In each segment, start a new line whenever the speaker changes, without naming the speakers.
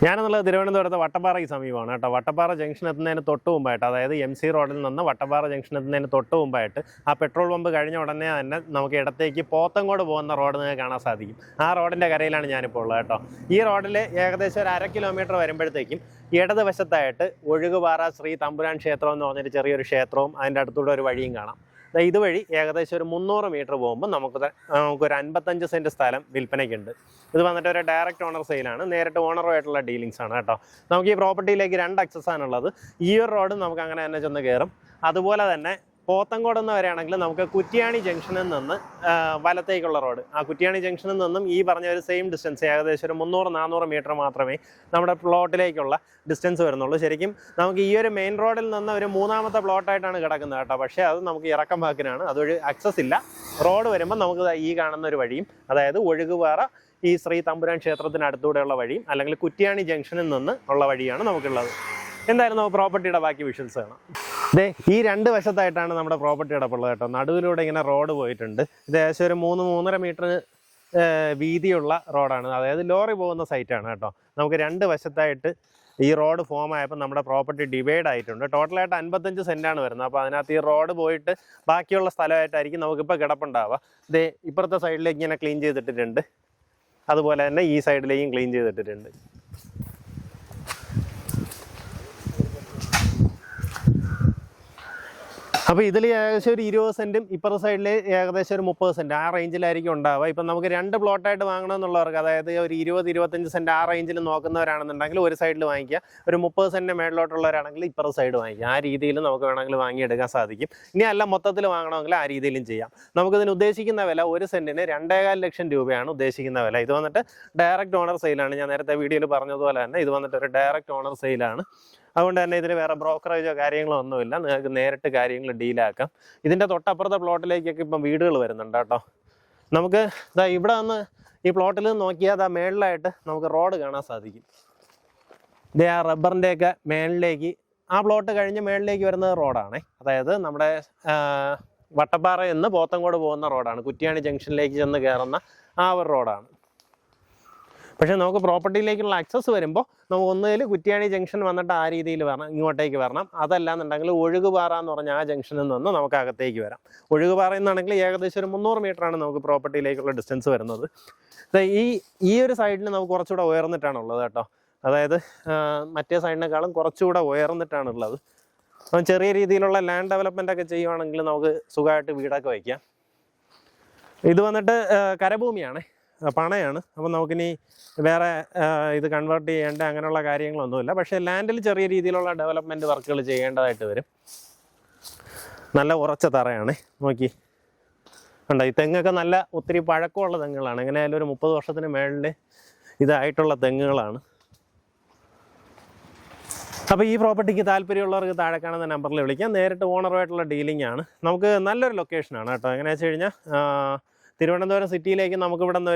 ഞാനെന്നുള്ളത് തിരുവനന്തപുരത്ത് വട്ടപ്പാറയ്ക്ക് സമീപമാണ് കേട്ടോ. വട്ടപ്പാറ ജംഗ്ഷൻ എത്തുന്നതിന് തൊട്ട് മുമ്പായിട്ട്, അതായത് MC റോഡിൽ നിന്ന് വട്ടപ്പാറ ജംഗ്ഷൻ എത്തുന്നതിന് തൊട്ട് മുമ്പായിട്ട് ആ പെട്രോൾ പമ്പ് കഴിഞ്ഞ ഉടനെ തന്നെ നമുക്ക് ഇടത്തേക്ക് പോത്തങ്കോട് പോകുന്ന റോഡ് നിങ്ങൾക്ക് കാണാൻ സാധിക്കും. ആ റോഡിൻ്റെ കരയിലാണ് ഞാനിപ്പോൾ ഉള്ളത് കേട്ടോ. ഈ റോഡിൽ ഏകദേശം ഒരു 1/2 കിലോമീറ്റർ വരുമ്പോഴത്തേക്കും ഇടതുവശത്തായിട്ട് ഒഴുകുപാറ ശ്രീ തമ്പുരാൻ ക്ഷേത്രം എന്ന് പറഞ്ഞൊരു ചെറിയൊരു ക്ഷേത്രവും അതിൻ്റെ അടുത്തൂടെ ഒരു വഴിയും കാണാം. ഇതുവഴി ഏകദേശം ഒരു 300 മീറ്റർ പോകുമ്പോൾ നമുക്കൊരു 55 സെൻറ്റ് സ്ഥലം വിൽപ്പനയ്ക്കുണ്ട്. ഇത് വന്നിട്ട് ഒരു ഡയറക്റ്റ് ഓണർ സെയിലാണ്, നേരിട്ട് ഓണറുമായിട്ടുള്ള ഡീലിങ്സ് ആണ് കേട്ടോ. നമുക്ക് ഈ പ്രോപ്പർട്ടിയിലേക്ക് 2 ആക്സസ് ആണുള്ളത്. ഈ ഒരു റോഡ് നമുക്ക് അങ്ങനെ തന്നെ ചെന്ന് കയറും. അതുപോലെ തന്നെ പോത്തങ്കോട് എന്ന് വരികയാണെങ്കിൽ നമുക്ക് കുറ്റിയാണി ജംഗ്ഷനിൽ നിന്ന് വലത്തേക്കുള്ള റോഡ്, ആ കുറ്റിയാണി ജംഗ്ഷനിൽ നിന്നും ഈ പറഞ്ഞ ഒരു സെയിം ഡിസ്റ്റൻസ് ഏകദേശം ഒരു 300-400 മീറ്റർ മാത്രമേ നമ്മുടെ പ്ലോട്ടിലേക്കുള്ള ഡിസ്റ്റൻസ് വരുന്നുള്ളൂ. ശരിക്കും നമുക്ക് ഈ ഒരു മെയിൻ റോഡിൽ നിന്ന് ഒരു 3ാമത്തെ പ്ലോട്ടായിട്ടാണ് കിടക്കുന്നത് കേട്ടോ. പക്ഷേ അത് നമുക്ക് ഇറക്കം വാക്കിനാണ്, അതൊരു ആക്സസ് ഇല്ല. റോഡ് വരുമ്പോൾ നമുക്ക് ഈ കാണുന്ന ഒരു വഴിയും, അതായത് ഒഴുകുപാറ ഈ ശ്രീ തമ്പുരാൻ ക്ഷേത്രത്തിന് അടുത്തൂടെയുള്ള വഴിയും അല്ലെങ്കിൽ കുറ്റിയാണി ജംഗ്ഷനിൽ നിന്ന് ഉള്ള വഴിയാണ് നമുക്കുള്ളത്. എന്തായാലും നമുക്ക് പ്രോപ്പർട്ടിയുടെ ബാക്കി വിഷ്വൽസ് കാണാം. ഈ 2 വശത്തായിട്ടാണ് നമ്മുടെ പ്രോപ്പർട്ടി കിടപ്പുള്ളത് കേട്ടോ. നടുവിലൂടെ ഇങ്ങനെ റോഡ് പോയിട്ടുണ്ട്. ഇത് ഏകദേശം ഒരു 3-3.5 മീറ്റർ വീതിയുള്ള റോഡാണ്, അതായത് ലോറി പോകുന്ന സൈറ്റാണ് കേട്ടോ. നമുക്ക് 2 വശത്തായിട്ട് ഈ റോഡ് ഫോം ആയപ്പോൾ നമ്മുടെ പ്രോപ്പർട്ടി ഡിവൈഡ് ആയിട്ടുണ്ട്. ടോട്ടലായിട്ട് 55 സെൻറ്റാണ് വരുന്നത്. അപ്പോൾ അതിനകത്ത് ഈ റോഡ് പോയിട്ട് ബാക്കിയുള്ള സ്ഥലമായിട്ടായിരിക്കും നമുക്കിപ്പോൾ കിടപ്പുണ്ടാവുക. ഇപ്പുറത്തെ സൈഡിലേക്ക് ഇങ്ങനെ ക്ലീൻ ചെയ്തിട്ടിട്ടുണ്ട്, അതുപോലെ തന്നെ ഈ സൈഡിലേക്കും ക്ലീൻ ചെയ്തിട്ടിട്ടുണ്ട്. അപ്പോൾ ഇതിൽ ഏകദേശം ഒരു 20 സെൻറ്റും ഇപ്പുറത്തെ സൈഡിൽ ഏകദേശം ഒരു 30 സെൻറ്റ് ആ റേഞ്ചിലായിരിക്കും ഉണ്ടാവുക. ഇപ്പം നമുക്ക് 2 പ്ലോട്ടായിട്ട് വാങ്ങണമെന്നുള്ളവർക്ക്, അതായത് ഒരു 20-25 സെൻറ്റ് ആ റേഞ്ചിൽ നോക്കുന്നവരാണെന്നുണ്ടെങ്കിൽ ഒരു സൈഡിൽ വാങ്ങിക്കുക, ഒരു 30 സെൻറ്റ് മേളിലോട്ടുള്ളവരാണെങ്കിൽ ഇപ്പുറത്തെ സൈഡ് വാങ്ങിക്കുക. ആ രീതിയിൽ നമുക്ക് വേണമെങ്കിൽ വാങ്ങിയെടുക്കാൻ സാധിക്കും. ഇനി അല്ല മൊത്തത്തിൽ വാങ്ങണമെങ്കിൽ ആ രീതിയിലും ചെയ്യാം. നമുക്കിതിന് ഉദ്ദേശിക്കുന്ന വില 1 സെൻറ്റിന് 2.25 ലക്ഷം രൂപയാണ് ഉദ്ദേശിക്കുന്ന വില. ഇത് വന്നിട്ട് ഡയറക്റ്റ് ഓണർ സെയിലാണ്. ഞാൻ നേരത്തെ വീഡിയോയിൽ പറഞ്ഞതുപോലെ തന്നെ ഇത് വന്നിട്ട് ഒരു ഡയറക്റ്റ് ഓണർ സെയിലാണ്. അതുകൊണ്ട് തന്നെ ഇതിന് വേറെ ബ്രോക്കറേജോ കാര്യങ്ങളോ ഒന്നുമില്ല, നിങ്ങൾക്ക് നേരിട്ട് കാര്യങ്ങൾ ഡീലാക്കാം. ഇതിൻ്റെ തൊട്ടപ്പുറത്തെ പ്ലോട്ടിലേക്കൊക്കെ ഇപ്പം വീടുകൾ വരുന്നുണ്ട് കേട്ടോ. നമുക്ക് ഇവിടെ വന്ന് ഈ പ്ലോട്ടിൽ നോക്കിയാൽ മേളിലായിട്ട് നമുക്ക് റോഡ് കാണാൻ സാധിക്കും. ആ റബ്ബറിൻ്റെയൊക്കെ മേളിലേക്ക്, ആ പ്ലോട്ട് കഴിഞ്ഞ് മേളിലേക്ക് വരുന്നത് റോഡാണേ. അതായത് നമ്മുടെ വട്ടപ്പാറ എന്ന് പോത്തങ്കോട് പോകുന്ന റോഡാണ്, കുറ്റിയാണി ജംഗ്ഷനിലേക്ക് ചെന്ന് കയറുന്ന ആ ഒരു റോഡാണ്. പക്ഷേ നമുക്ക് പ്രോപ്പർട്ടിയിലേക്കുള്ള ആക്സസ് വരുമ്പോൾ നമുക്ക് ഒന്നുകിൽ കുറ്റിയാണി ജംഗ്ഷൻ വന്നിട്ട് ആ രീതിയിൽ വരണം, ഇങ്ങോട്ടേക്ക് വരണം. അതല്ലാന്നുണ്ടെങ്കിൽ ഒഴുകുപാറ എന്ന് പറഞ്ഞാൽ ആ ജംഗ്ഷനിൽ നിന്ന് നമുക്ക് അകത്തേക്ക് വരാം. ഒഴുകുപാറയിൽ നിന്നാണെങ്കിൽ ഏകദേശം ഒരു 300 മീറ്ററാണ് നമുക്ക് പ്രോപ്പർട്ടിയിലേക്കുള്ള ഡിസ്റ്റൻസ് വരുന്നത്. ഈ ഒരു സൈഡിൽ നമുക്ക് കുറച്ചുകൂടെ ഉയർന്നിട്ടാണുള്ളത് കേട്ടോ. അതായത് മറ്റേ സൈഡിനേക്കാളും കുറച്ചുകൂടെ ഉയർന്നിട്ടാണുള്ളത്. അപ്പം ചെറിയ രീതിയിലുള്ള ലാൻഡ് ഡെവലപ്മെൻ്റ് ഒക്കെ ചെയ്യുവാണെങ്കിൽ നമുക്ക് സുഖമായിട്ട് വീടൊക്കെ വയ്ക്കാം. ഇത് വന്നിട്ട് കരഭൂമിയാണ്, പണയാണ്. അപ്പം നമുക്കിനി വേറെ ഇത് കൺവേർട്ട് ചെയ്യേണ്ട അങ്ങനെയുള്ള കാര്യങ്ങളൊന്നുമില്ല. പക്ഷേ ലാൻഡിൽ ചെറിയ രീതിയിലുള്ള ഡെവലപ്മെൻറ്റ് വർക്കുകൾ ചെയ്യേണ്ടതായിട്ട് വരും. നല്ല ഉറച്ച തറയാണ്, നോക്കി ഉണ്ടോ. ഈ തെങ്ങൊക്കെ നല്ല ഒത്തിരി പഴക്കമുള്ള തെങ്ങുകളാണ്. എങ്ങനെയായാലും ഒരു 30 വർഷത്തിന് മേളിൽ ഇതായിട്ടുള്ള തെങ്ങുകളാണ്. അപ്പോൾ ഈ പ്രോപ്പർട്ടിക്ക് താല്പര്യമുള്ളവർക്ക് താഴെ കാണുന്ന നമ്പറിൽ വിളിക്കാം. നേരിട്ട് ഓണറുമായിട്ടുള്ള ഡീലിംഗ് ആണ്. നമുക്ക് നല്ലൊരു ലൊക്കേഷനാണ് കേട്ടോ. എങ്ങനെയാണെന്ന് വെച്ച് കഴിഞ്ഞാൽ തിരുവനന്തപുരം സിറ്റിയിലേക്ക് നമുക്ക് ഇവിടെ നിന്ന്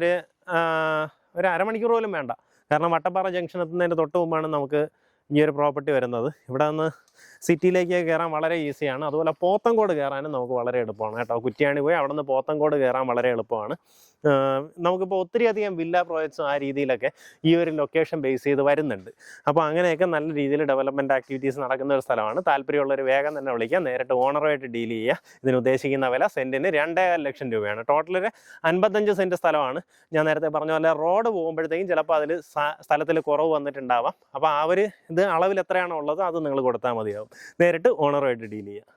ഒരു അരമണിക്കൂർ പോലും വേണ്ട. കാരണം വട്ടപ്പാറ ജംഗ്ഷൻ എത്തുന്നതിൻ്റെ തൊട്ട് മുമ്പാണ് നമുക്ക് ഈ ഒരു പ്രോപ്പർട്ടി വരുന്നത്. ഇവിടെ നിന്ന് സിറ്റിയിലേക്ക് കയറാൻ വളരെ ഈസിയാണ്. അതുപോലെ പോത്തങ്കോട് കയറാനും നമുക്ക് വളരെ എളുപ്പമാണ് കേട്ടോ. കുറ്റിയാണി പോയി അവിടെ നിന്ന് പോത്തങ്കോട് കയറാൻ വളരെ എളുപ്പമാണ്. നമുക്കിപ്പോൾ ഒത്തിരി അധികം വില്ല പ്രോജക്ട്സും ആ രീതിയിലൊക്കെ ഈ ഒരു ലൊക്കേഷൻ ബേസ് ചെയ്ത് വരുന്നുണ്ട്. അപ്പോൾ അങ്ങനെയൊക്കെ നല്ല രീതിയിൽ ഡെവലപ്മെൻറ്റ് ആക്ടിവിറ്റീസ് നടക്കുന്ന ഒരു സ്ഥലമാണ്. താല്പര്യമുള്ളൊരു വേഗം തന്നെ വിളിക്കാം, നേരിട്ട് ഓണറുമായിട്ട് ഡീൽ ചെയ്യുക. ഇതിന് ഉദ്ദേശിക്കുന്ന വില സെൻറ്റിന് 2.25 ലക്ഷം രൂപയാണ്. ടോട്ടൽ ഒരു 55 സെൻറ്റ് സ്ഥലമാണ്. ഞാൻ നേരത്തെ പറഞ്ഞ പോലെ റോഡ് പോകുമ്പോഴത്തേക്കും ചിലപ്പോൾ അതിൽ സ്ഥലത്തിൽ കുറവ് വന്നിട്ടുണ്ടാവാം. അപ്പോൾ ആ ഒരു അളവിൽ എത്രയാണോ ഉള്ളത് അത് നിങ്ങൾ കൊടുത്താൽ മതിയാവും. നേരിട്ട് ഓണറുമായിട്ട് ഡീൽ ചെയ്യുക.